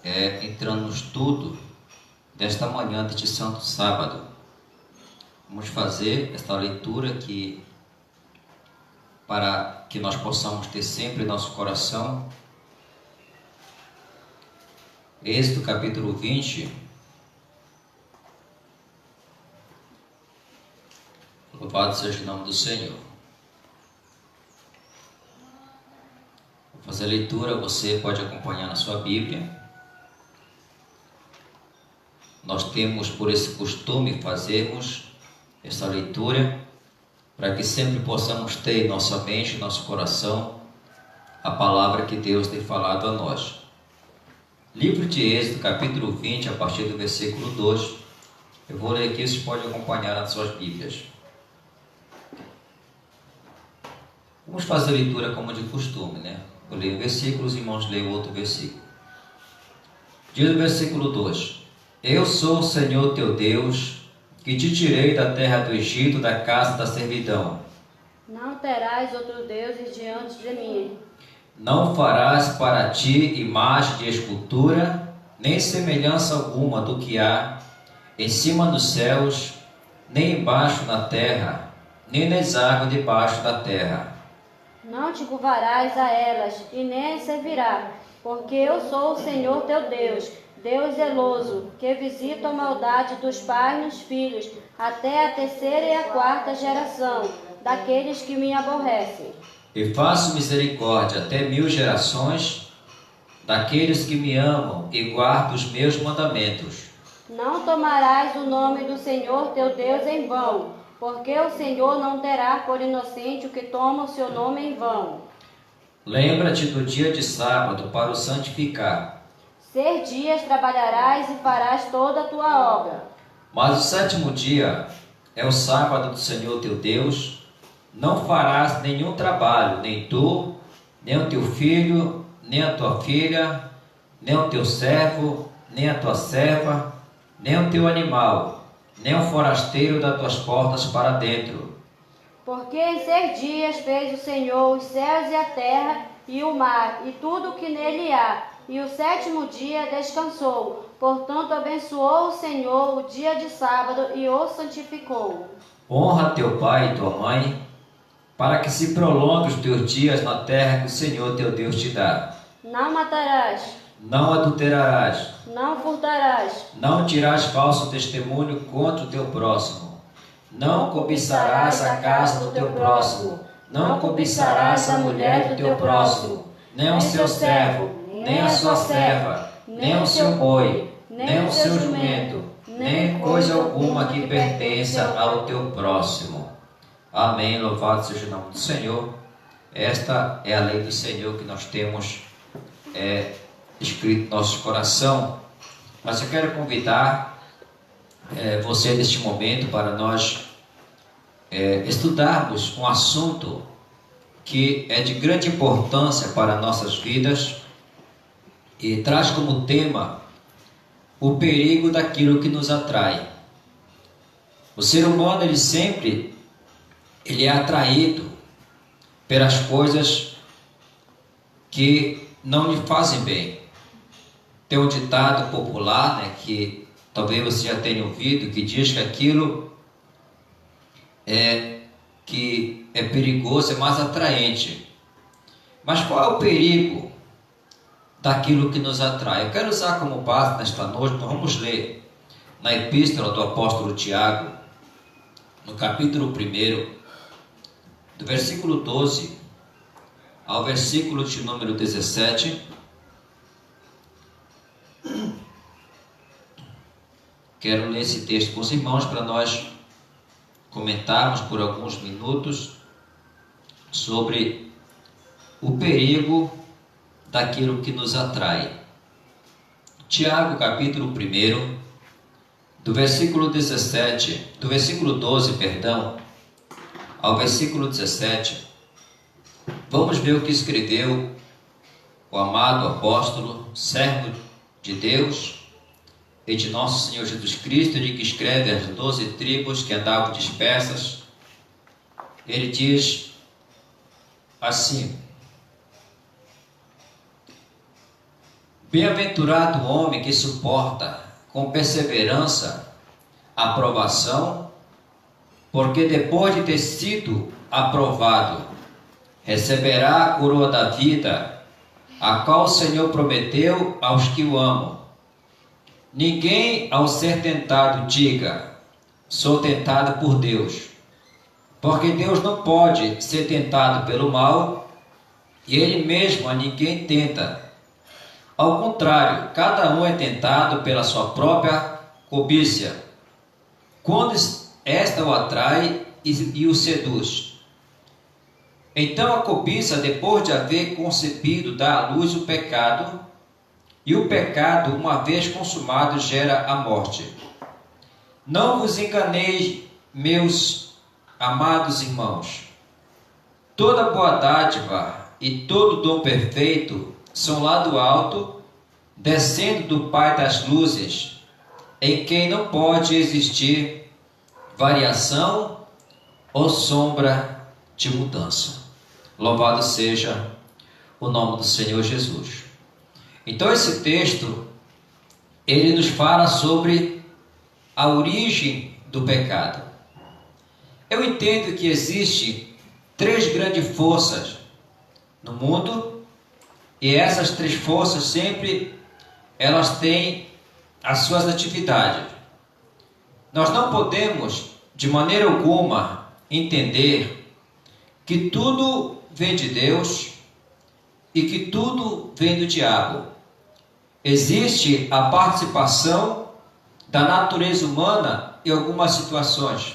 entrando no estudo desta manhã deste Santo Sábado. Vamos fazer esta leitura aqui para que nós possamos ter sempre em nosso coração. Êxodo capítulo 20. Louvado seja o nome do Senhor. Vou fazer a leitura, você pode acompanhar na sua Bíblia. Nós temos por esse costume fazermos essa leitura para que sempre possamos ter em nossa mente, em nosso coração, a palavra que Deus tem falado a nós. Livro de Êxodo, capítulo 20, a partir do versículo 2. Eu vou ler aqui, vocês podem acompanhar nas suas Bíblias. Vamos fazer a leitura como de costume, né? Eu leio um versículo, os irmãos leem outro versículo. Diz o versículo 2: Eu sou o Senhor teu Deus, que te tirei da terra do Egito, da casa da servidão. Não terás outros deuses diante de mim. Não farás para ti imagem de escultura, nem semelhança alguma do que há em cima dos céus, nem embaixo na terra, nem nas águas debaixo da terra. Não te curvarás a elas, e nem as servirás, porque eu sou o Senhor teu Deus, Deus zeloso, que visita a maldade dos pais nos filhos, até a terceira e a quarta geração, daqueles que me aborrecem. E faço misericórdia até 1000 gerações, daqueles que me amam e guardam os meus mandamentos. Não tomarás o nome do Senhor teu Deus em vão, porque o Senhor não terá por inocente o que toma o seu nome em vão. Lembra-te do dia de sábado para o santificar. 6 dias trabalharás e farás toda a tua obra. Mas o sétimo dia é o sábado do Senhor teu Deus. Não farás nenhum trabalho, nem tu, nem o teu filho, nem a tua filha, nem o teu servo, nem a tua serva, nem o teu animal, nem o forasteiro das tuas portas para dentro. Porque em 6 dias fez o Senhor os céus e a terra e o mar e tudo o que nele há, e o sétimo dia descansou. Portanto abençoou o Senhor o dia de sábado e o santificou. Honra teu pai e tua mãe, para que se prolongue os teus dias na terra que o Senhor teu Deus te dá. Não matarás. Não adulterarás. Não furtarás. Não dirás falso testemunho contra o teu próximo. Não cobiçarás a casa do teu próximo. Não cobiçarás a mulher do teu próximo. Nem o seu servo, nem a sua serva, nem o seu boi, nem o seu jumento, nem coisa alguma que pertença ao teu próximo. Amém. Louvado seja o nome do Senhor. Esta é a lei do Senhor que nós temos escrito no nosso coração. Mas eu quero convidar você neste momento para nós estudarmos um assunto que é de grande importância para nossas vidas e traz como tema o perigo daquilo que nos atrai. O ser humano, ele é atraído pelas coisas que não lhe fazem bem. Tem um ditado popular, né, que talvez você já tenha ouvido, que diz que aquilo que é perigoso é mais atraente. Mas qual é o perigo daquilo que nos atrai? Eu quero usar como base nesta noite, nós vamos ler na epístola do apóstolo Tiago, no capítulo 1, do versículo 12 ao versículo de número 17. Quero ler esse texto com os irmãos para nós comentarmos por alguns minutos sobre o perigo daquilo que nos atrai. Tiago, capítulo 1, do versículo 12, ao versículo 17. Vamos ver o que escreveu o amado apóstolo, servo de Deus e de nosso Senhor Jesus Cristo, ele que escreve as 12 tribos que andavam dispersas. Ele diz assim: Bem-aventurado o homem que suporta com perseverança a provação, porque depois de ter sido aprovado, receberá a coroa da vida, a qual o Senhor prometeu aos que o amam. Ninguém, ao ser tentado, diga: sou tentado por Deus, porque Deus não pode ser tentado pelo mal, e Ele mesmo a ninguém tenta. Ao contrário, cada um é tentado pela sua própria cobiça, quando esta o atrai e o seduz. Então a cobiça, depois de haver concebido, dá à luz o pecado, e o pecado, uma vez consumado, gera a morte. Não vos enganeis, meus amados irmãos. Toda boa dádiva e todo dom perfeito são lá do alto, descendo do Pai das luzes, em quem não pode existir variação ou sombra de mudança. Louvado seja o nome do Senhor Jesus. Então esse texto, ele nos fala sobre a origem do pecado. Eu entendo que existe 3 grandes forças no mundo, e essas 3 forças sempre elas têm as suas atividades. Nós não podemos de maneira alguma entender que tudo vem de Deus e que tudo vem do diabo. Existe a participação da natureza humana em algumas situações.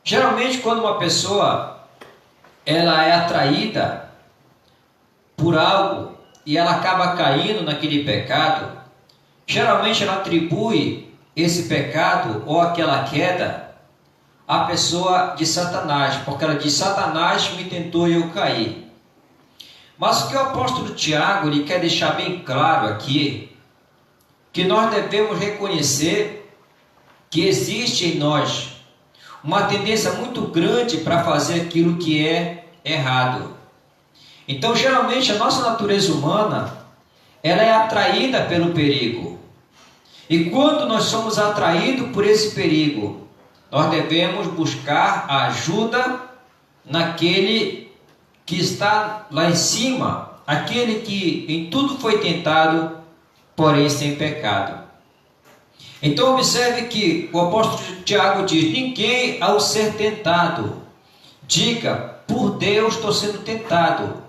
Geralmente, quando uma pessoa ela é atraída por algo e ela acaba caindo naquele pecado, geralmente ela atribui esse pecado ou aquela queda à pessoa de Satanás, porque ela diz: Satanás me tentou e eu caí. Mas o que o apóstolo Tiago ele quer deixar bem claro aqui, que nós devemos reconhecer que existe em nós uma tendência muito grande para fazer aquilo que é errado. Então, geralmente, a nossa natureza humana, ela é atraída pelo perigo. E quando nós somos atraídos por esse perigo, nós devemos buscar a ajuda naquele que está lá em cima, aquele que em tudo foi tentado, porém sem pecado. Então observe que o apóstolo Tiago diz: ninguém ao ser tentado diga, por Deus estou sendo tentado.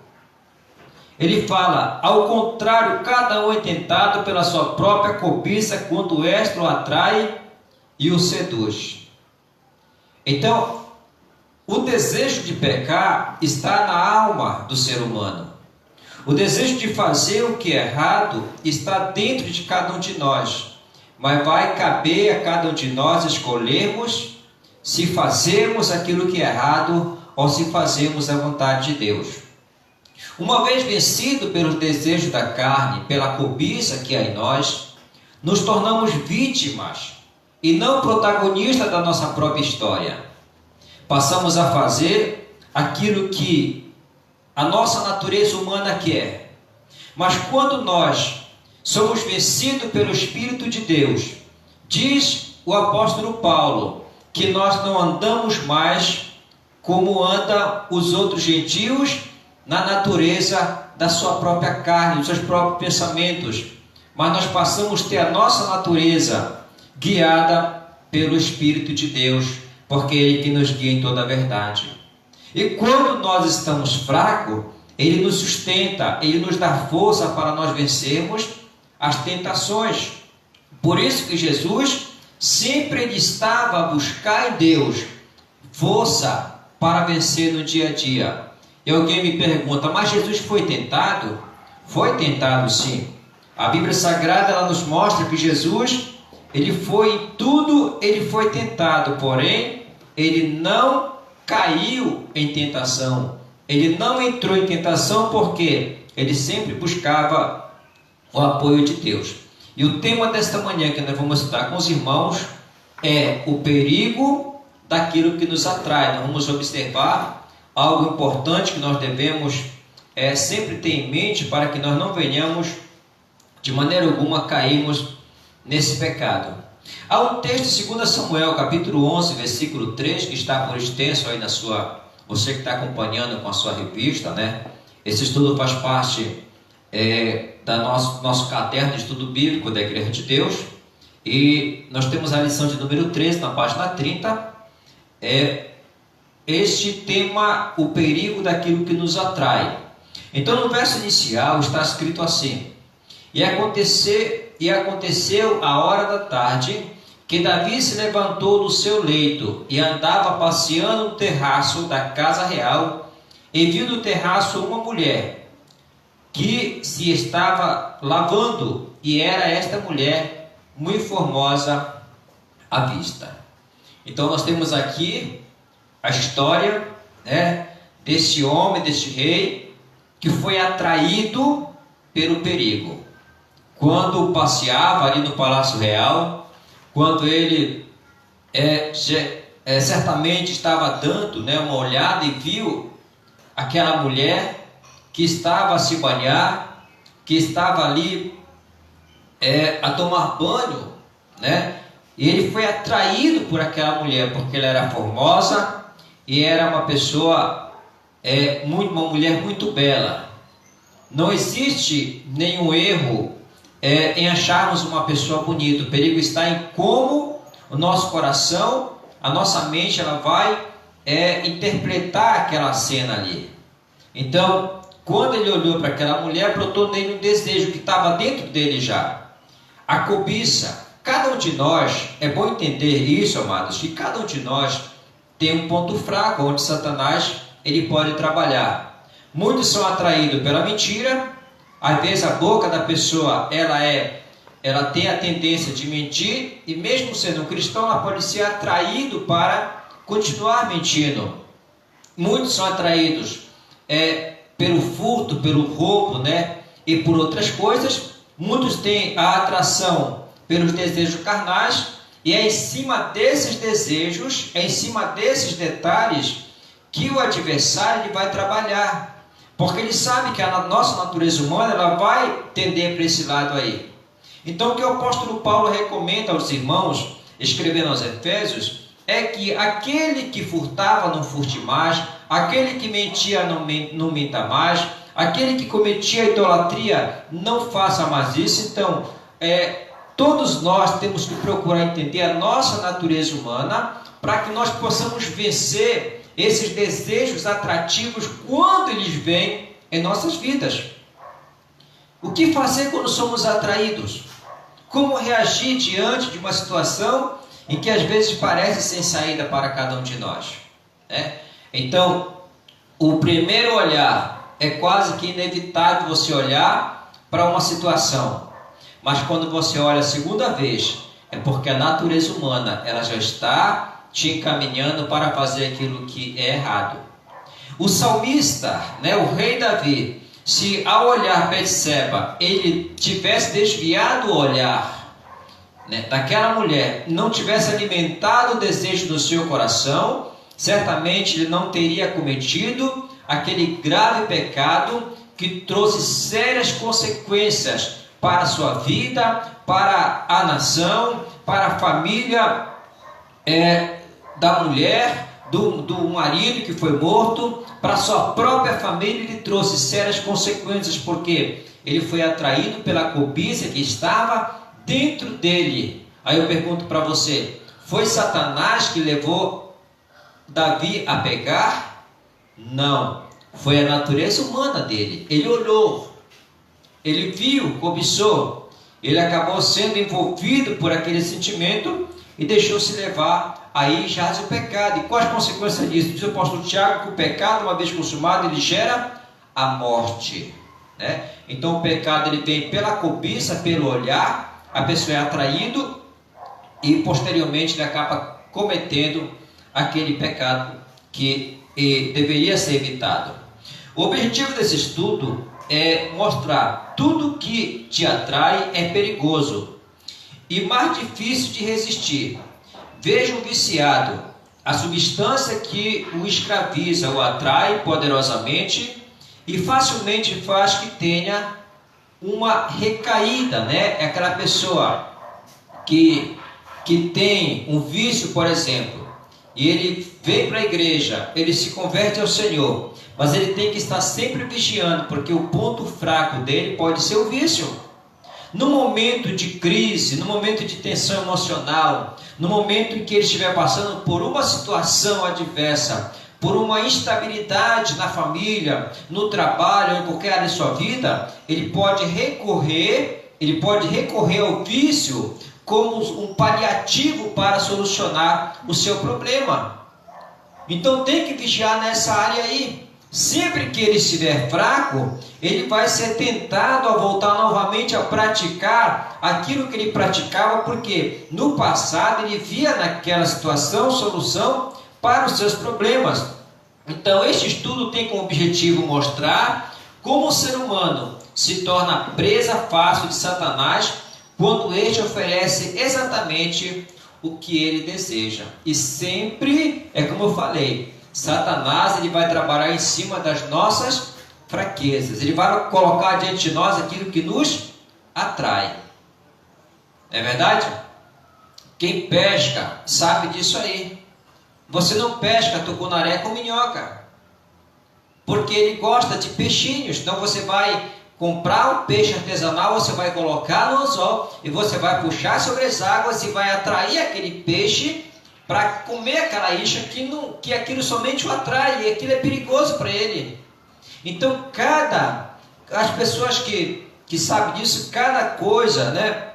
Ele fala, ao contrário, cada um é tentado pela sua própria cobiça, quando esta o atrai e o seduz. Então, o desejo de pecar está na alma do ser humano. O desejo de fazer o que é errado está dentro de cada um de nós. Mas vai caber a cada um de nós escolhermos se fazemos aquilo que é errado ou se fazemos a vontade de Deus. Uma vez vencido pelos desejos da carne, pela cobiça que há em nós, nos tornamos vítimas e não protagonistas da nossa própria história. Passamos a fazer aquilo que a nossa natureza humana quer. Mas quando nós somos vencidos pelo Espírito de Deus, diz o apóstolo Paulo, que nós não andamos mais como andam os outros gentios na natureza da sua própria carne, dos seus próprios pensamentos, mas nós passamos a ter a nossa natureza guiada pelo Espírito de Deus, porque é Ele que nos guia em toda a verdade. E quando nós estamos fracos, Ele nos sustenta, Ele nos dá força para nós vencermos as tentações. Por isso que Jesus sempre ele estava a buscar em Deus força para vencer no dia a dia. E alguém me pergunta, mas Jesus foi tentado? Foi tentado sim. A Bíblia Sagrada ela nos mostra que Jesus, ele foi em tudo, ele foi tentado, porém, ele não caiu em tentação. Ele não entrou em tentação porque ele sempre buscava o apoio de Deus. E o tema desta manhã que nós vamos estudar com os irmãos é o perigo daquilo que nos atrai. Nós vamos observar algo importante que nós devemos sempre ter em mente para que nós não venhamos de maneira alguma caímos nesse pecado. Há um texto em 2 Samuel, capítulo 11, versículo 3, que está por extenso aí na sua... Você que está acompanhando com a sua revista, né? Esse estudo faz parte da nosso caderno de estudo bíblico da Igreja de Deus. E nós temos a lição de número 13, na página 30. Este tema, o perigo daquilo que nos atrai. Então, no verso inicial está escrito assim: E aconteceu a hora da tarde, que Davi se levantou do seu leito e andava passeando no terraço da casa real, e viu no terraço uma mulher que se estava lavando, e era esta mulher muito formosa à vista. Então nós temos aqui a história, né, desse homem, desse rei, que foi atraído pelo perigo. Quando passeava ali no Palácio Real, quando ele certamente estava dando, né, uma olhada e viu aquela mulher que estava a se banhar, que estava ali a tomar banho, né? E ele foi atraído por aquela mulher, porque ela era formosa e era uma pessoa, uma mulher muito bela. Não existe nenhum erro em acharmos uma pessoa bonita. O perigo está em como o nosso coração, a nossa mente, ela vai interpretar aquela cena ali. Então, quando ele olhou para aquela mulher, brotou nele um desejo que estava dentro dele já. A cobiça. Cada um de nós, é bom entender isso, amados, que cada um de nós tem um ponto fraco onde Satanás ele pode trabalhar. Muitos são atraídos pela mentira. Às vezes a boca da pessoa ela tem a tendência de mentir, e mesmo sendo um cristão, ela pode ser atraído para continuar mentindo. Muitos são atraídos pelo furto, pelo roubo, né? E por outras coisas. Muitos têm a atração pelos desejos carnais, e é em cima desses desejos, é em cima desses detalhes que o adversário ele vai trabalhar, porque ele sabe que a nossa natureza humana ela vai tender para esse lado aí. Então o que o apóstolo Paulo recomenda aos irmãos, escrevendo aos Efésios, é que aquele que furtava não furte mais, aquele que mentia não minta mais, aquele que cometia idolatria não faça mais isso. Então, todos nós temos que procurar entender a nossa natureza humana para que nós possamos vencer esses desejos atrativos quando eles vêm em nossas vidas. O que fazer quando somos atraídos? Como reagir diante de uma situação em que às vezes parece sem saída para cada um de nós? Então, o primeiro olhar é quase que inevitável você olhar para uma situação. Mas quando você olha a segunda vez, é porque a natureza humana ela já está te encaminhando para fazer aquilo que é errado. O salmista, né, o rei Davi, se ao olhar Betseba, ele tivesse desviado o olhar, né, daquela mulher, não tivesse alimentado o desejo do seu coração, certamente ele não teria cometido aquele grave pecado que trouxe sérias consequências para a sua vida, para a nação, para a família da mulher, do marido que foi morto, para a sua própria família. Ele trouxe sérias consequências, porque ele foi atraído pela cobiça que estava dentro dele. Aí eu pergunto para você, foi Satanás que levou Davi a pecar? Não, foi a natureza humana dele. Ele olhou, ele viu, cobiçou, ele acabou sendo envolvido por aquele sentimento e deixou-se levar. Aí jaz o pecado. E quais as consequências disso? Diz o apóstolo Tiago que o pecado, uma vez consumado, ele gera a morte, né? Então o pecado ele vem pela cobiça, pelo olhar, a pessoa é atraído e posteriormente ele acaba cometendo aquele pecado que deveria ser evitado. O objetivo desse estudo é mostrar tudo que te atrai é perigoso e mais difícil de resistir. Veja um viciado, a substância que o escraviza o atrai poderosamente e facilmente faz que tenha uma recaída, né? É aquela pessoa que tem um vício, por exemplo, e ele vem para a igreja, ele se converte ao Senhor, mas ele tem que estar sempre vigiando, porque o ponto fraco dele pode ser o vício. No momento de crise, no momento de tensão emocional, no momento em que ele estiver passando por uma situação adversa, por uma instabilidade na família, no trabalho, em qualquer área de sua vida, ele pode recorrer ao vício como um paliativo para solucionar o seu problema. Então tem que vigiar nessa área aí. Sempre que ele estiver fraco, ele vai ser tentado a voltar novamente a praticar aquilo que ele praticava, porque no passado ele via naquela situação solução para os seus problemas. Então este estudo tem como objetivo mostrar como o ser humano se torna presa fácil de Satanás quando este oferece exatamente o que ele deseja. E sempre, é como eu falei, Satanás ele vai trabalhar em cima das nossas fraquezas. Ele vai colocar diante de nós aquilo que nos atrai. Não é verdade? Quem pesca sabe disso aí. Você não pesca tucunaré com minhoca, porque ele gosta de peixinhos. Então você vai comprar um peixe artesanal, você vai colocar no anzol e você vai puxar sobre as águas e vai atrair aquele peixe para comer aquela isca que aquilo somente o atrai, e aquilo é perigoso para ele. Então as pessoas que sabem disso, cada coisa, né?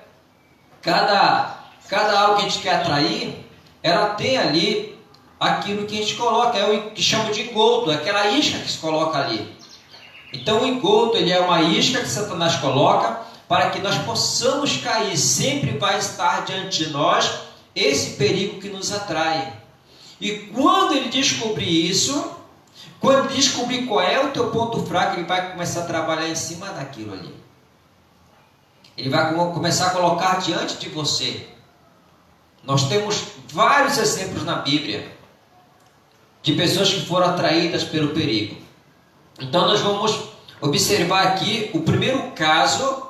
Cada algo que a gente quer atrair, ela tem ali aquilo que a gente coloca, é o que chama de engodo, aquela isca que se coloca ali. Então o engodo, ele é uma isca que Satanás coloca para que nós possamos cair. Sempre vai estar diante de nós esse perigo que nos atrai. E quando ele descobrir isso, quando ele descobrir qual é o teu ponto fraco, ele vai começar a trabalhar em cima daquilo ali. Ele vai começar a colocar diante de você. Nós temos vários exemplos na Bíblia de pessoas que foram atraídas pelo perigo. Então nós vamos observar aqui o primeiro caso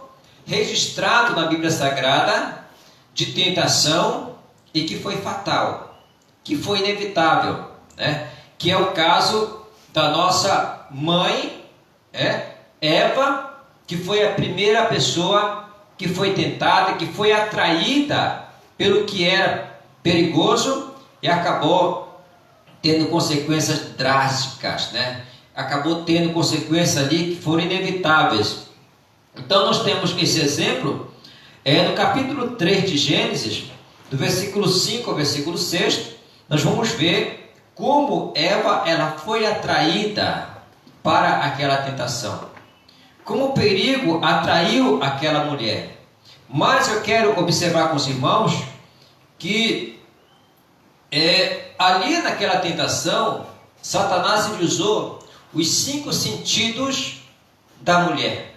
registrado na Bíblia Sagrada de tentação e que foi fatal, que foi inevitável, né? Que é o caso da nossa mãe, Eva, que foi a primeira pessoa que foi tentada, que foi atraída pelo que era perigoso e acabou tendo consequências drásticas, né? Acabou tendo consequências ali que foram inevitáveis. Então nós temos esse exemplo no capítulo 3 de Gênesis, do versículo 5 ao versículo 6, nós vamos ver como Eva ela foi atraída para aquela tentação. Como o perigo atraiu aquela mulher. Mas eu quero observar com os irmãos que ali naquela tentação, Satanás ele usou os 5 sentidos da mulher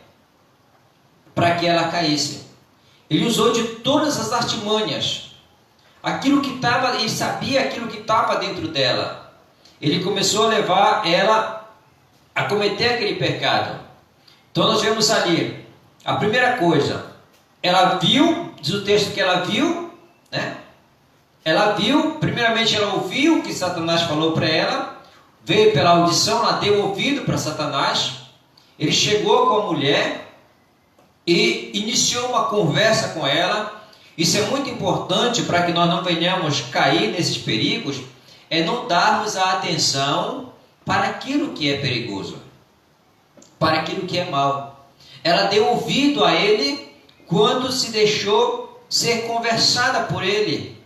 para que ela caísse. Ele usou de todas as artimanhas, aquilo que estava, ele sabia aquilo que estava dentro dela. Ele começou a levar ela a cometer aquele pecado. Então nós vemos ali, a primeira coisa, ela viu, diz o texto que ela viu, né? Ela viu, primeiramente ela ouviu o que Satanás falou para ela, veio pela audição, ela deu ouvido para Satanás, ele chegou com a mulher e iniciou uma conversa com ela. Isso é muito importante para que nós não venhamos cair nesses perigos, é não darmos a atenção para aquilo que é perigoso, para aquilo que é mal. Ela deu ouvido a ele quando se deixou ser conversada por ele.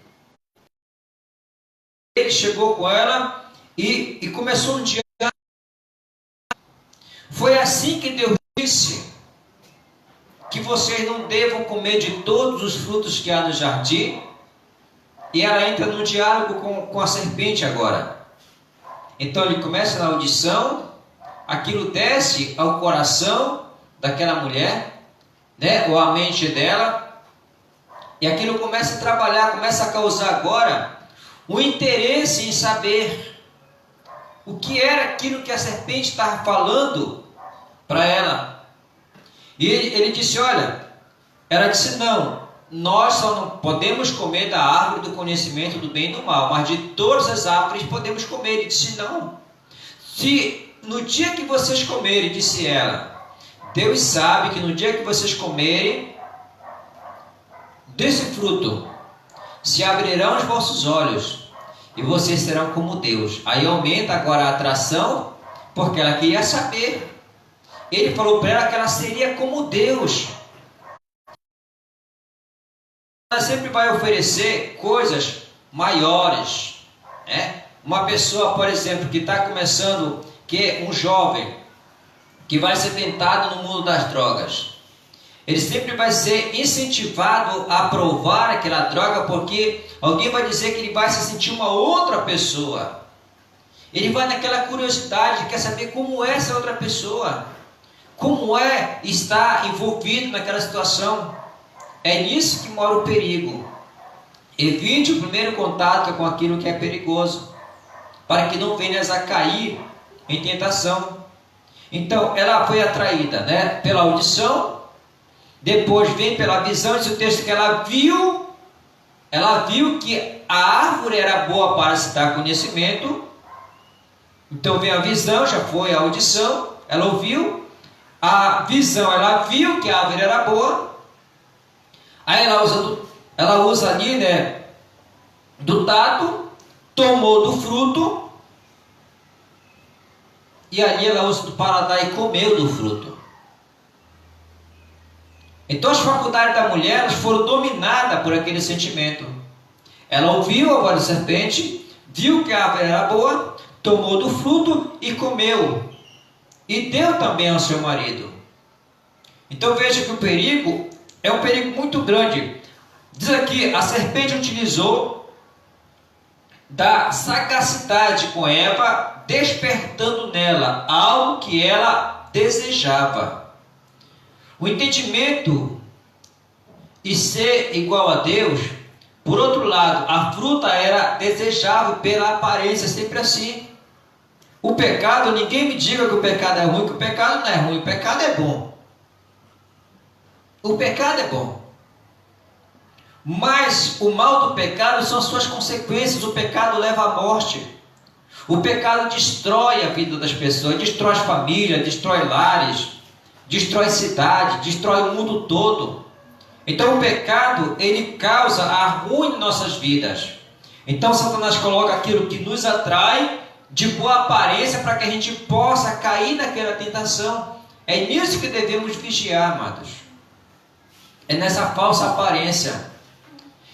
Ele chegou com ela e começou um diálogo. Foi assim que Deus disse que vocês não devam comer de todos os frutos que há no jardim. E ela entra no diálogo com a serpente agora. Então ele começa na audição, aquilo desce ao coração daquela mulher, né, ou à mente dela, e aquilo começa a trabalhar, começa a causar agora o interesse em saber o que era aquilo que a serpente estava falando para ela. E ele disse, olha, ela disse, não, nós só não podemos comer da árvore do conhecimento do bem e do mal, mas de todas as árvores podemos comer. Ele disse, não, se no dia que vocês comerem, disse ela, Deus sabe que no dia que vocês comerem desse fruto, se abrirão os vossos olhos e vocês serão como Deus. Aí aumenta agora a atração, porque ela queria saber. Ele falou para ela que ela seria como Deus. Ela sempre vai oferecer coisas maiores, né? Uma pessoa, por exemplo, que está começando, que é um jovem, que vai ser tentado no mundo das drogas, ele sempre vai ser incentivado a provar aquela droga, porque alguém vai dizer que ele vai se sentir uma outra pessoa. Ele vai naquela curiosidade, quer saber como é essa outra pessoa, como é estar envolvido naquela situação. É nisso que mora o perigo. Evite o primeiro contato com aquilo que é perigoso, para que não venhas a cair em tentação. Então, ela foi atraída, né, pela audição, depois vem pela visão. Diz o texto que ela viu que a árvore era boa para se dar conhecimento. Então vem a visão, já foi a audição, ela ouviu, a visão, ela viu que a árvore era boa, aí ela usa ali, né, do tato, tomou do fruto, e ali ela usa do paladar e comeu do fruto. Então as faculdades da mulher, elas foram dominadas por aquele sentimento. Ela ouviu a voz da serpente, viu que a árvore era boa, tomou do fruto e comeu, e deu também ao seu marido. Então veja que o perigo é um perigo muito grande. Diz aqui, a serpente utilizou da sagacidade com Eva, despertando nela algo que ela desejava. O entendimento e ser igual a Deus. Por outro lado, a fruta era desejável pela aparência, sempre assim. O pecado, ninguém me diga que o pecado é ruim, que o pecado não é ruim, o pecado é bom. O pecado é bom. Mas o mal do pecado são as suas consequências. O pecado leva à morte. O pecado destrói a vida das pessoas, destrói as famílias, destrói lares, destrói cidade, destrói o mundo todo. Então o pecado, ele causa a ruína em nossas vidas. Então Satanás coloca aquilo que nos atrai de boa aparência para que a gente possa cair naquela tentação. É nisso que devemos vigiar, amados. É nessa falsa aparência.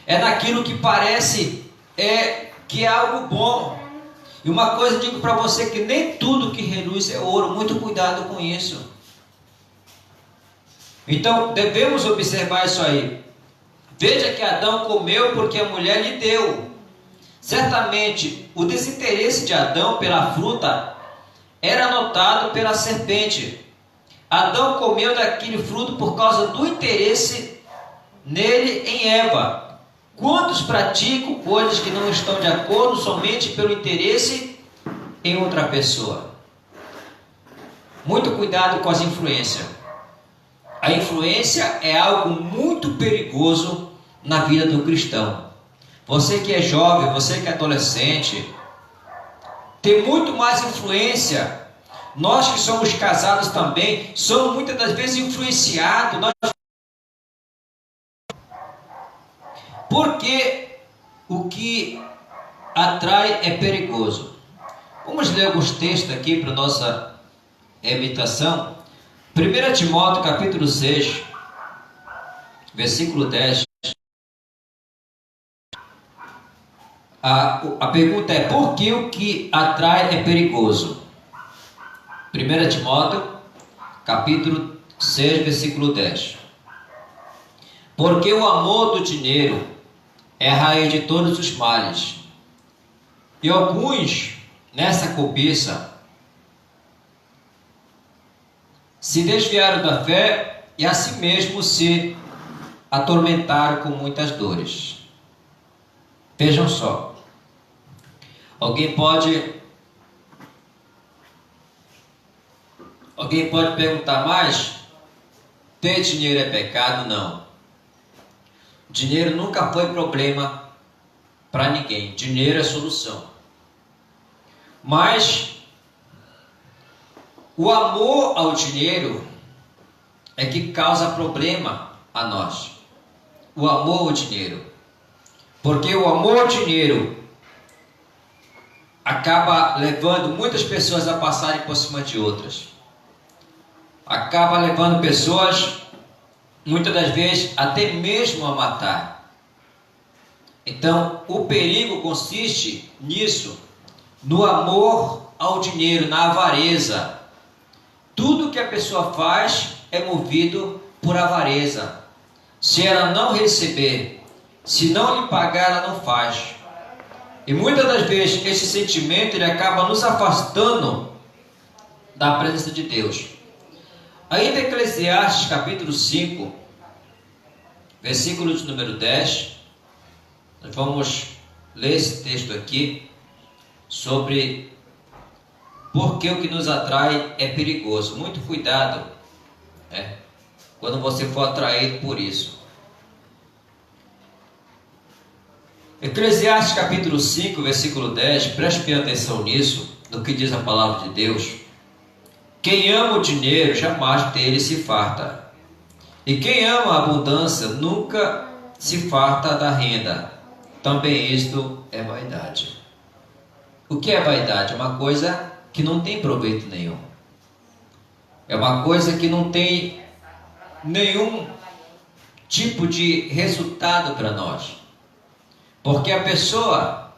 É naquilo que parece que é algo bom. E uma coisa eu digo para você, que nem tudo que reluz é ouro. Muito cuidado com isso. Então devemos observar isso aí. Veja que Adão comeu porque a mulher lhe deu. Certamente o desinteresse de Adão pela fruta era notado pela serpente. Adão comeu daquele fruto por causa do interesse nele em Eva. Quantos praticam coisas que não estão de acordo somente pelo interesse em outra pessoa? Muito cuidado com as influências. A influência é algo muito perigoso na vida do cristão. Você que é jovem, você que é adolescente, tem muito mais influência. Nós que somos casados também, somos muitas das vezes influenciados. Porque o que atrai é perigoso. Vamos ler alguns textos aqui para nossa meditação. 1 Timóteo capítulo 6, versículo 10. A pergunta é: por que o que atrai é perigoso? 1 Timóteo capítulo 6, versículo 10. Porque o amor do dinheiro é a raiz de todos os males. E alguns, nessa cobiça, se desviaram da fé e a si mesmo se atormentaram com muitas dores. Vejam só. Alguém pode perguntar mais? ter dinheiro é pecado? Não. Dinheiro nunca foi problema para ninguém. Dinheiro é solução. Mas o amor ao dinheiro é que causa problema a nós. O amor ao dinheiro. Porque o amor ao dinheiro acaba levando muitas pessoas a passarem por cima de outras. Acaba levando pessoas, muitas das vezes, até mesmo a matar. Então, o perigo consiste nisso, no amor ao dinheiro, na avareza. Tudo que a pessoa faz é movido por avareza. Se ela não receber, se não lhe pagar, ela não faz. E muitas das vezes esse sentimento ele acaba nos afastando da presença de Deus. Ainda Eclesiastes capítulo 5, versículo de número 10, nós vamos ler esse texto aqui sobre porque o que nos atrai é perigoso. Muito cuidado, quando você for atraído por isso. Eclesiastes capítulo 5, versículo 10, preste bem atenção nisso, no que diz a palavra de Deus. Quem ama o dinheiro jamais dele se farta, e quem ama a abundância nunca se farta da renda. Também isto é vaidade. O que é vaidade? É uma coisa que não tem proveito nenhum. É uma coisa que não tem nenhum tipo de resultado para nós. Porque a pessoa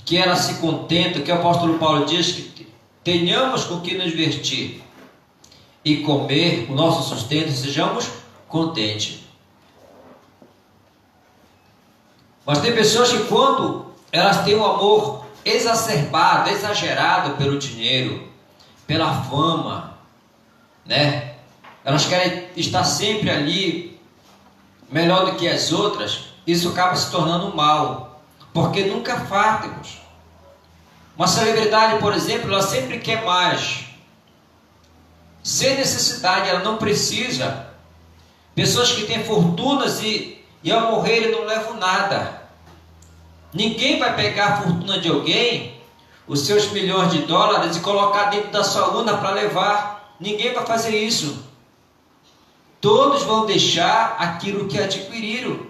que ela se contenta, que o apóstolo Paulo diz que tenhamos com que nos vestir e comer o nosso sustento, sejamos contentes. Mas tem pessoas que quando elas têm um amor exacerbado, exagerado pelo dinheiro, pela fama, elas querem estar sempre ali, melhor do que as outras. Isso acaba se tornando mal, porque nunca fartamos. Uma celebridade, por exemplo, ela sempre quer mais, sem necessidade, ela não precisa. Pessoas que têm fortunas e ao morrer não levam nada. Ninguém vai pegar a fortuna de alguém, os seus milhões de dólares, e colocar dentro da sua urna para levar. Ninguém vai fazer isso. Todos vão deixar aquilo que adquiriram.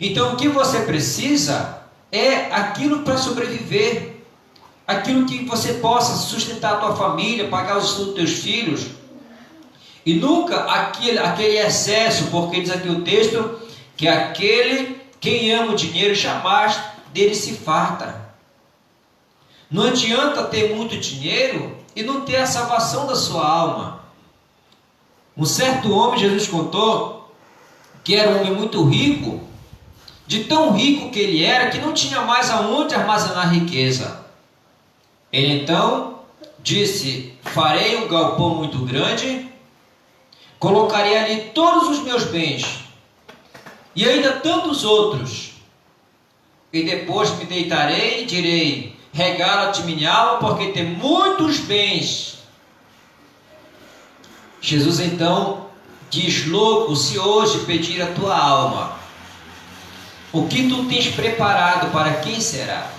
Então o que você precisa é aquilo para sobreviver, aquilo que você possa sustentar a tua família, pagar os estudos dos teus filhos, e nunca aquele excesso, porque diz aqui o texto, que quem ama o dinheiro jamais dele se farta. Não adianta ter muito dinheiro e não ter a salvação da sua alma. Um certo homem, Jesus contou, que era um homem muito rico, de tão rico que ele era, que não tinha mais aonde armazenar riqueza. Ele então disse: farei um galpão muito grande, colocarei ali todos os meus bens, e ainda tantos outros, e depois me deitarei e direi: regala-te minha alma, porque tem muitos bens. Jesus então diz: louco, se hoje pedir a tua alma, o que tu tens preparado, para quem será?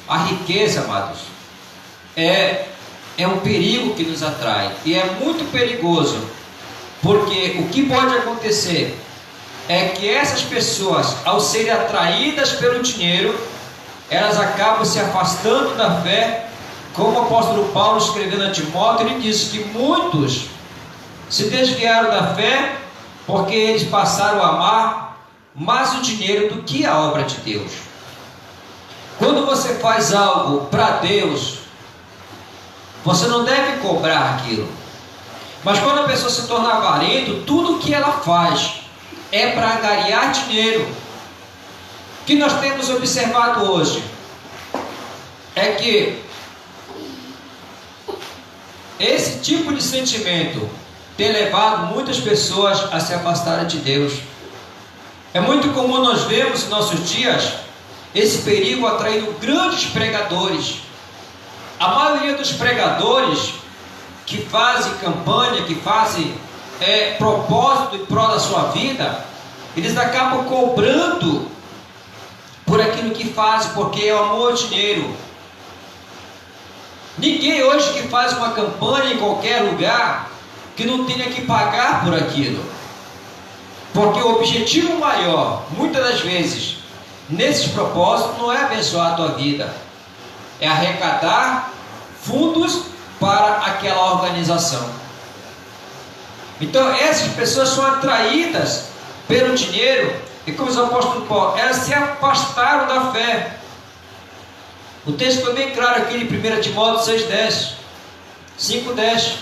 A riqueza, amados, é um perigo que nos atrai, e é muito perigoso, porque o que pode acontecer é que essas pessoas, ao serem atraídas pelo dinheiro, elas acabam se afastando da fé, como o apóstolo Paulo escrevendo a Timóteo, ele disse que muitos se desviaram da fé, porque eles passaram a amar mais o dinheiro do que a obra de Deus. Quando você faz algo para Deus, você não deve cobrar aquilo. Mas quando a pessoa se torna avarento, tudo que ela faz é para angariar dinheiro. O que nós temos observado hoje é que esse tipo de sentimento tem levado muitas pessoas a se afastarem de Deus. É muito comum nós vermos em nossos dias esse perigo atraindo grandes pregadores. A maioria dos pregadores que fazem campanha, que fazem propósito em prol da sua vida, eles acabam cobrando por aquilo que fazem, porque é o amor ao dinheiro. Ninguém hoje que faz uma campanha em qualquer lugar que não tenha que pagar por aquilo, porque o objetivo maior, muitas das vezes, nesses propósitos, não é abençoar a tua vida, é arrecadar fundos para aquela organização. Então essas pessoas são atraídas pelo dinheiro, e como diz o apóstolo Paulo, elas se afastaram da fé. O texto foi bem claro aqui em 1 Timóteo 6,10, 5,10.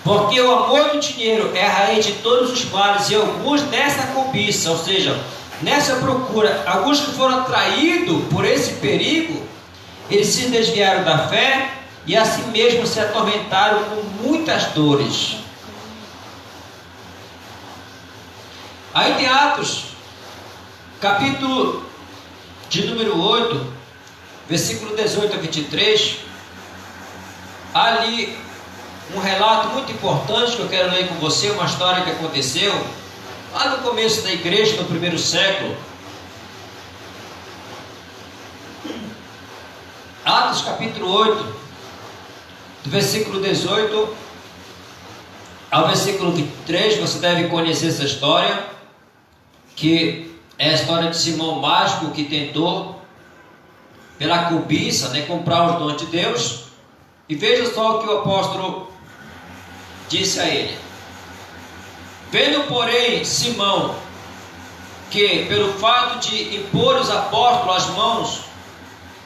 Porque o amor do dinheiro é a raiz de todos os males, e alguns nessa cobiça, ou seja, nessa procura, alguns que foram atraídos por esse perigo, eles se desviaram da fé e a si mesmos se atormentaram com muitas dores. Aí tem Atos, capítulo de número 8, versículo 18 a 23, ali um relato muito importante que eu quero ler com você, uma história que aconteceu lá no começo da igreja, no primeiro século. Atos capítulo 8, do versículo 18 ao versículo 23, você deve conhecer essa história, que é a história de Simão Mágico, que tentou, pela cobiça, comprar os dons de Deus. E veja só o que o apóstolo disse a ele: vendo, porém, Simão, que pelo fato de impor os apóstolos as mãos,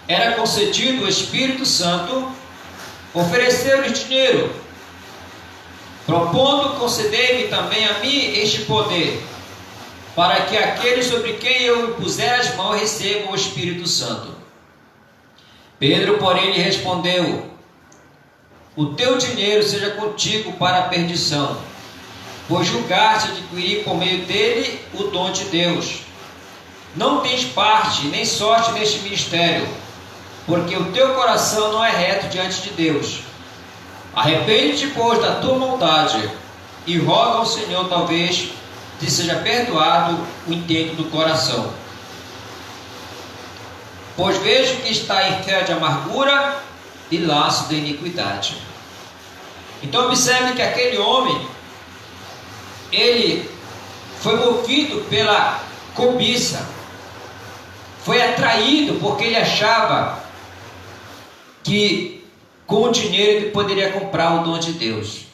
era concedido o Espírito Santo, ofereceu-lhes dinheiro, propondo conceder-me também a mim este poder, para que aqueles sobre quem eu impuser as mãos recebam o Espírito Santo. Pedro, porém, lhe respondeu: o teu dinheiro seja contigo para a perdição, pois julgaste adquirir por meio dele o dom de Deus. Não tens parte nem sorte neste ministério, porque o teu coração não é reto diante de Deus. Arrepende-te, pois, da tua maldade, e roga ao Senhor, talvez te seja perdoado o intento do coração. Pois vejo que está em fé de amargura e laço de iniquidade. Então observe que aquele homem, ele foi movido pela cobiça, foi atraído porque ele achava que com o dinheiro ele poderia comprar o dom de Deus.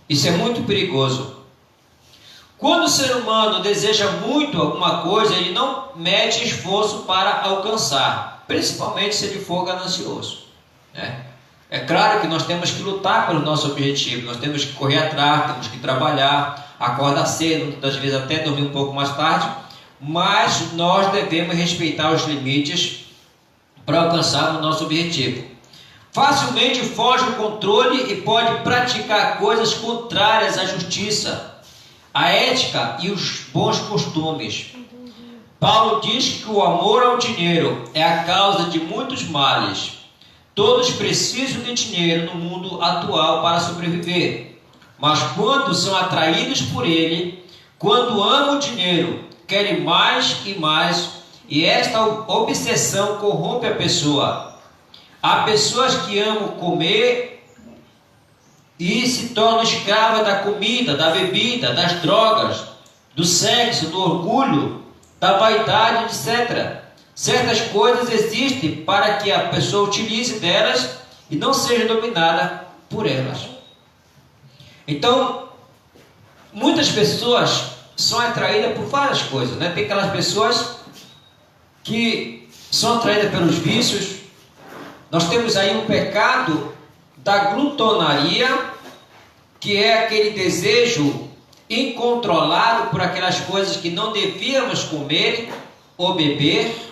Isso é muito perigoso. Quando o ser humano deseja muito alguma coisa, ele não mete esforço para alcançar, principalmente se ele for ganancioso, né? É claro que nós temos que lutar pelo nosso objetivo, nós temos que correr atrás, temos que trabalhar, acordar cedo, muitas vezes até dormir um pouco mais tarde, mas nós devemos respeitar os limites para alcançar o nosso objetivo. Facilmente foge o controle e pode praticar coisas contrárias à justiça, à ética e os bons costumes. Paulo diz que o amor ao dinheiro é a causa de muitos males. Todos precisam de dinheiro no mundo atual para sobreviver, mas quando são atraídos por ele, quando amam o dinheiro, querem mais e mais, e esta obsessão corrompe a pessoa. Há pessoas que amam comer e se tornam escravas da comida, da bebida, das drogas, do sexo, do orgulho, da vaidade, etc. Certas coisas existem para que a pessoa utilize delas e não seja dominada por elas. Então, muitas pessoas são atraídas por várias coisas, né? Tem aquelas pessoas que são atraídas pelos vícios. Nós temos aí um pecado da glutonaria, que é aquele desejo incontrolado por aquelas coisas que não devíamos comer ou beber.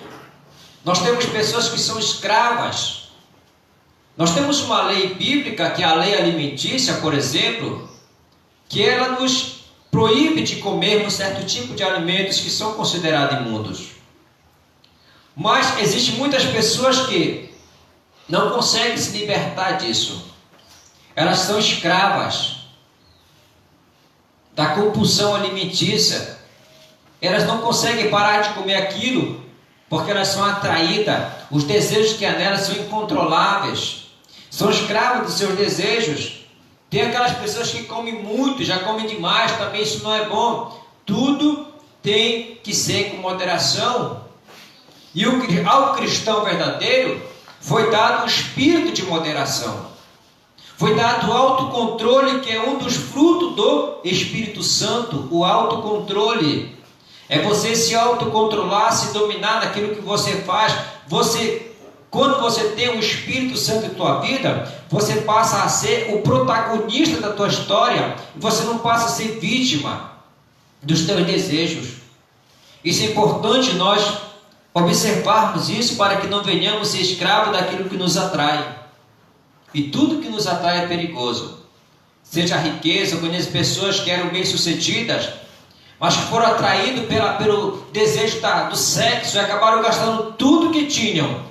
Nós temos pessoas que são escravas. Nós temos uma lei bíblica, que é a lei alimentícia, por exemplo, que ela nos proíbe de comer um certo tipo de alimentos que são considerados imundos. Mas existem muitas pessoas que não conseguem se libertar disso. Elas são escravas. da compulsão alimentícia. Elas não conseguem parar de comer aquilo, porque elas são atraídas. Os desejos que há nelas são incontroláveis. São escravas dos seus desejos. Tem aquelas pessoas que comem muito, já comem demais, também isso não é bom. Tudo tem que ser com moderação. E ao cristão verdadeiro foi dado um espírito de moderação. Foi dado o autocontrole, que é um dos frutos do Espírito Santo. O autocontrole é você se autocontrolar, se dominar naquilo que você faz. Quando você tem o Espírito Santo em tua vida, você passa a ser o protagonista da tua história. Você não passa a ser vítima dos teus desejos. Isso é importante nós observarmos isso, para que não venhamos ser escravos daquilo que nos atrai. E tudo que nos atrai é perigoso. Seja a riqueza. Eu conheço pessoas que eram bem-sucedidas, mas que foram atraídos pelo desejo do sexo e acabaram gastando tudo que tinham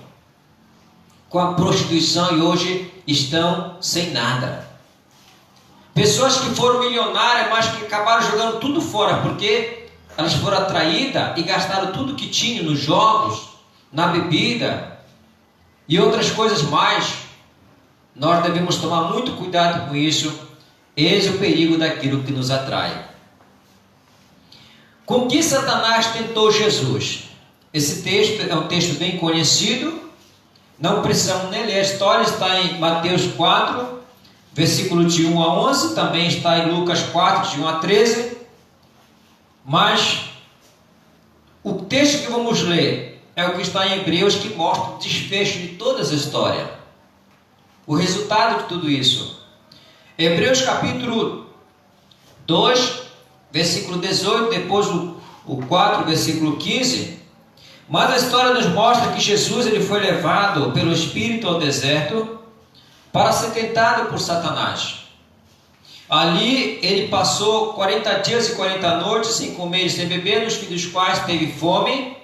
com a prostituição e hoje estão sem nada. Pessoas que foram milionárias, mas que acabaram jogando tudo fora, porque elas foram atraídas e gastaram tudo que tinham nos jogos, na bebida e outras coisas mais. Nós devemos tomar muito cuidado com isso. Eis o perigo daquilo que nos atrai. Com que Satanás tentou Jesus? Esse texto é um texto bem conhecido. Não precisamos nem ler a história. Está em Mateus 4, versículo de 1 a 11. Também está em Lucas 4, de 1 a 13. Mas o texto que vamos ler é o que está em Hebreus, que mostra o desfecho de toda essa história. O resultado de tudo isso. Hebreus capítulo 2, versículo 18, depois o 4, versículo 15. Mas a história nos mostra que Jesus ele foi levado pelo Espírito ao deserto para ser tentado por Satanás. Ali ele passou 40 dias e 40 noites sem comer e sem beber, nos fins dos quais teve fome.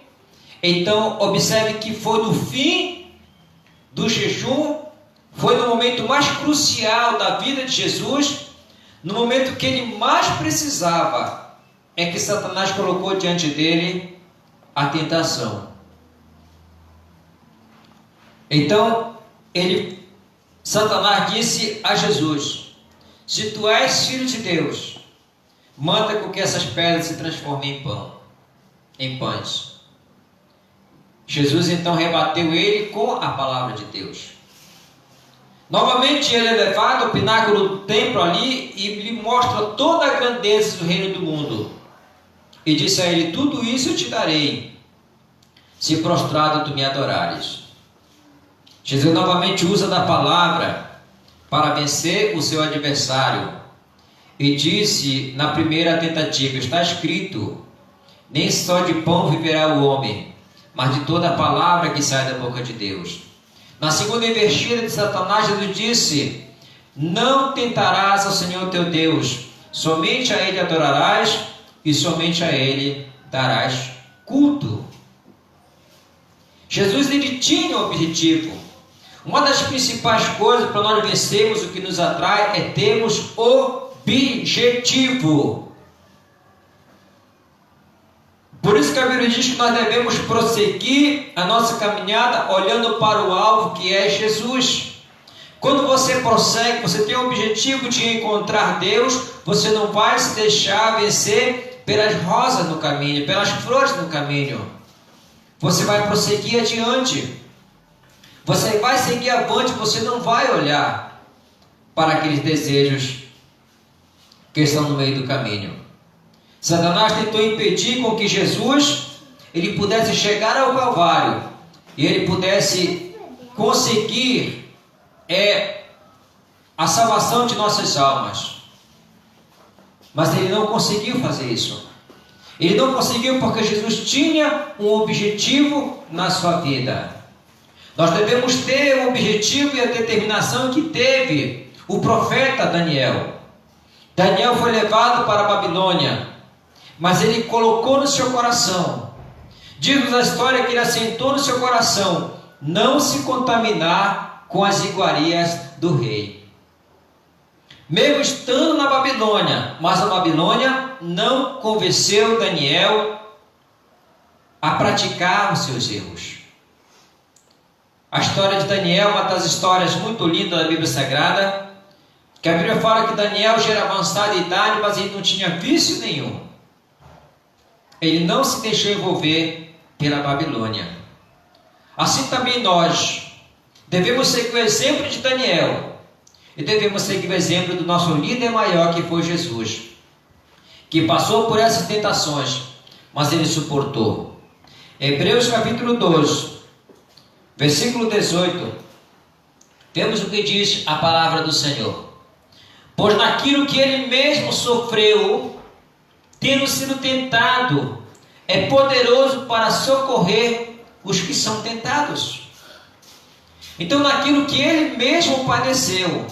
Então observe que foi no fim do jejum, foi no momento mais crucial da vida de Jesus, no momento que ele mais precisava, é que Satanás colocou diante dele a tentação. Então, Satanás disse a Jesus: se tu és filho de Deus, manda com que essas pedras se transformem em pães. Jesus então rebateu ele com a palavra de Deus. Novamente ele é levado ao pináculo do templo ali e lhe mostra toda a grandeza do reino do mundo. E disse a ele: tudo isso eu te darei, se prostrado tu me adorares. Jesus novamente usa da palavra para vencer o seu adversário. E disse na primeira tentativa: está escrito, nem só de pão viverá o homem, mas de toda a palavra que sai da boca de Deus. Na segunda investida de Satanás, Jesus disse: não tentarás ao Senhor teu Deus, somente a Ele adorarás e somente a Ele darás culto. Jesus ele tinha um objetivo. Uma das principais coisas para nós vencermos o que nos atrai é termos objetivo. Por isso que a Bíblia diz que nós devemos prosseguir a nossa caminhada olhando para o alvo, que é Jesus. Quando você prossegue, você tem o objetivo de encontrar Deus, você não vai se deixar vencer pelas rosas no caminho, pelas flores no caminho. Você vai prosseguir adiante. Você vai seguir avante, você não vai olhar para aqueles desejos que estão no meio do caminho. Satanás tentou impedir com que Jesus ele pudesse chegar ao Calvário e ele pudesse conseguir a salvação de nossas almas. Mas ele não conseguiu fazer isso. Ele não conseguiu porque Jesus tinha um objetivo na sua vida. Nós devemos ter o objetivo e a determinação que teve o profeta Daniel. Daniel foi levado para a Babilônia, mas ele colocou no seu coração, diz-nos a história que ele assentou no seu coração, não se contaminar com as iguarias do rei. mesmo estando na Babilônia, mas a Babilônia não convenceu Daniel a praticar os seus erros. A história de Daniel é uma das histórias muito lindas da Bíblia Sagrada, que a Bíblia fala que Daniel já era avançado de idade, mas ele não tinha vício nenhum. Ele não se deixou envolver pela Babilônia. Assim também nós devemos seguir o exemplo de Daniel, e devemos seguir o exemplo do nosso líder maior, que foi Jesus, que passou por essas tentações, mas ele suportou. Hebreus capítulo 12, versículo 18, temos o que diz a palavra do Senhor. Pois naquilo que ele mesmo sofreu, tendo sido tentado, é poderoso para socorrer os que são tentados. Então, naquilo que ele mesmo padeceu,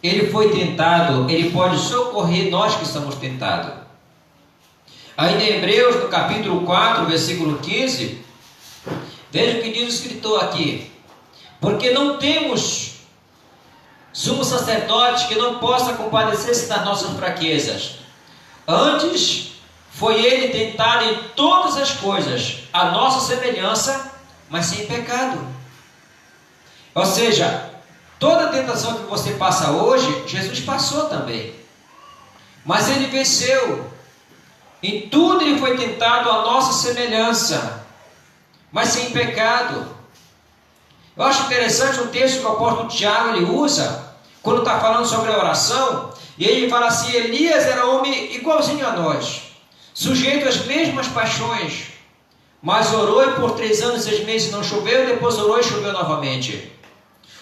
ele foi tentado, ele pode socorrer nós que estamos tentados. Aí em Hebreus, no capítulo 4, versículo 15, veja o que diz o escritor aqui. Porque não temos sumo sacerdote que não possa compadecer-se das nossas fraquezas. Antes, foi ele tentado em todas as coisas, a nossa semelhança, mas sem pecado. Ou seja, toda a tentação que você passa hoje, Jesus passou também. Mas ele venceu. Em tudo ele foi tentado à nossa semelhança, mas sem pecado. Eu acho interessante um texto que o apóstolo Tiago ele usa, quando está falando sobre a oração, e ele fala assim: Elias era homem igualzinho a nós, sujeito às mesmas paixões, mas orou e por 3 anos e 6 meses não choveu, depois orou e choveu novamente.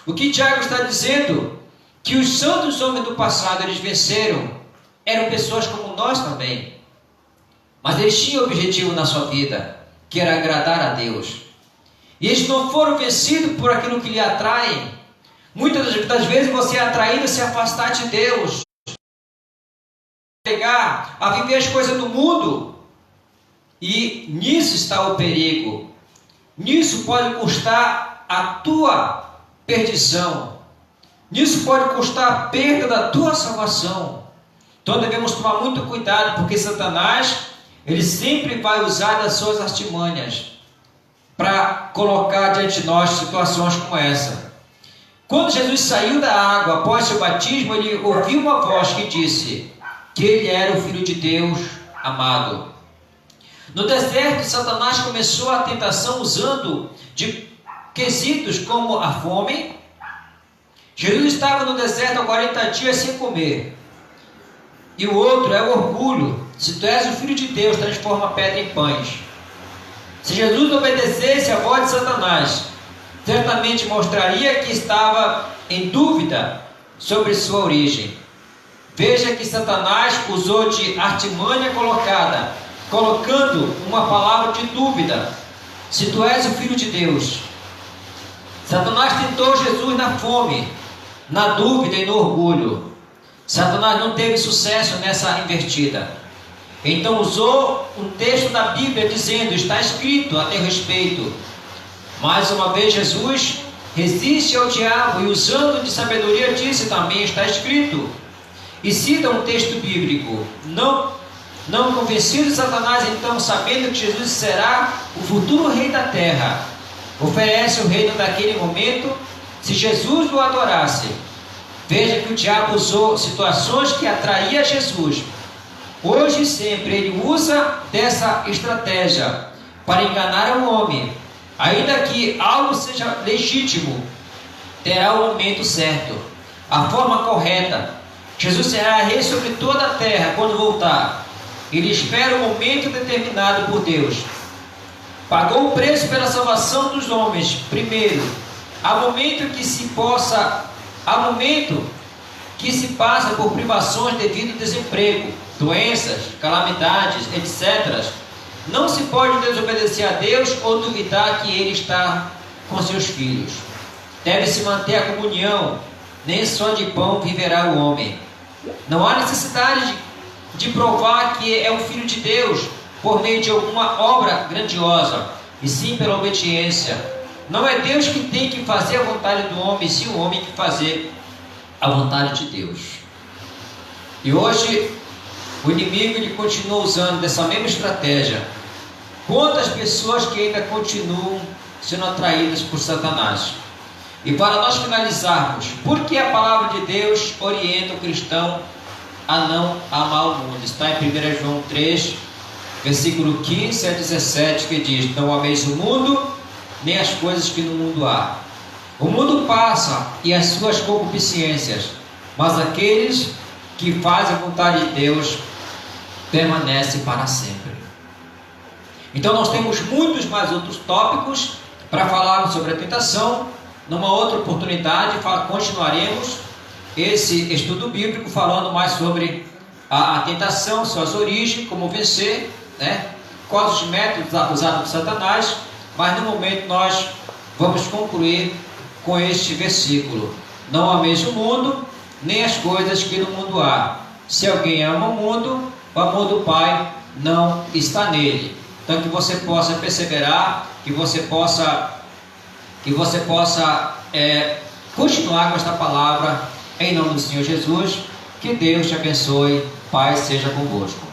O que Tiago está dizendo? Que os santos homens do passado, eles venceram, eram pessoas como nós também, mas eles tinham um objetivo na sua vida, que era agradar a Deus, e eles não foram vencidos por aquilo que lhe atraem. Muitas das vezes você é atraído a se afastar de Deus, pegar a viver as coisas do mundo, e nisso está o perigo. Nisso pode custar a tua perdição, nisso pode custar a perda da tua salvação. Então devemos tomar muito cuidado, porque Satanás, ele sempre vai usar das suas artimanhas para colocar diante de nós situações como essa. Quando Jesus saiu da água após seu batismo, ele ouviu uma voz que disse que ele era o Filho de Deus amado. No deserto, Satanás começou a tentação usando de quesitos como a fome. Jesus estava no deserto há 40 dias sem comer. E o outro é o orgulho. Se tu és o Filho de Deus, transforma a pedra em pães. Se Jesus obedecesse à voz de Satanás, certamente mostraria que estava em dúvida sobre sua origem. Veja que Satanás usou de artimanha colocando uma palavra de dúvida. Se tu és o Filho de Deus. Satanás tentou Jesus na fome, na dúvida e no orgulho. Satanás não teve sucesso nessa invertida. Então usou um texto da Bíblia dizendo: está escrito a teu respeito. Mais uma vez Jesus resiste ao diabo e, usando de sabedoria, disse também: está escrito. E cita um texto bíblico. Não convencido de Satanás, então, sabendo que Jesus será o futuro rei da terra, oferece o reino daquele momento se Jesus o adorasse. Veja que o diabo usou situações que atraíam Jesus. Hoje e sempre ele usa dessa estratégia para enganar o homem. Ainda que algo seja legítimo, terá o momento certo, a forma correta. Jesus será rei sobre toda a terra quando voltar. Ele espera o momento determinado por Deus. Pagou o preço pela salvação dos homens. Primeiro, há momento que se passa por privações devido ao desemprego, doenças, calamidades, etc. Não se pode desobedecer a Deus ou duvidar que Ele está com seus filhos. Deve-se manter a comunhão. Nem só de pão viverá o homem. Não há necessidade de provar que é o Filho de Deus por meio de alguma obra grandiosa, e sim pela obediência. Não é Deus que tem que fazer a vontade do homem, sim o homem que fazer a vontade de Deus. E hoje o inimigo ele continua usando dessa mesma estratégia. Quantas pessoas que ainda continuam sendo atraídas por Satanás? E para nós finalizarmos, por que a palavra de Deus orienta o cristão a não amar o mundo? Está em 1 João 3, versículo 15 a 17, que diz: não ameis o mundo, nem as coisas que no mundo há. O mundo passa e as suas concupiscências, mas aqueles que fazem a vontade de Deus permanecem para sempre. Então nós temos muitos mais outros tópicos para falarmos sobre a tentação. Numa outra oportunidade continuaremos esse estudo bíblico falando mais sobre a tentação, suas origens, como vencer, quais os métodos usados por Satanás. Mas no momento nós vamos concluir com este versículo: não ameis o mundo, nem as coisas que no mundo há. Se alguém ama o mundo, o amor do Pai não está nele. Então que você possa perseverar, que você possa continuar com esta palavra em nome do Senhor Jesus. Que Deus te abençoe. Paz seja convosco.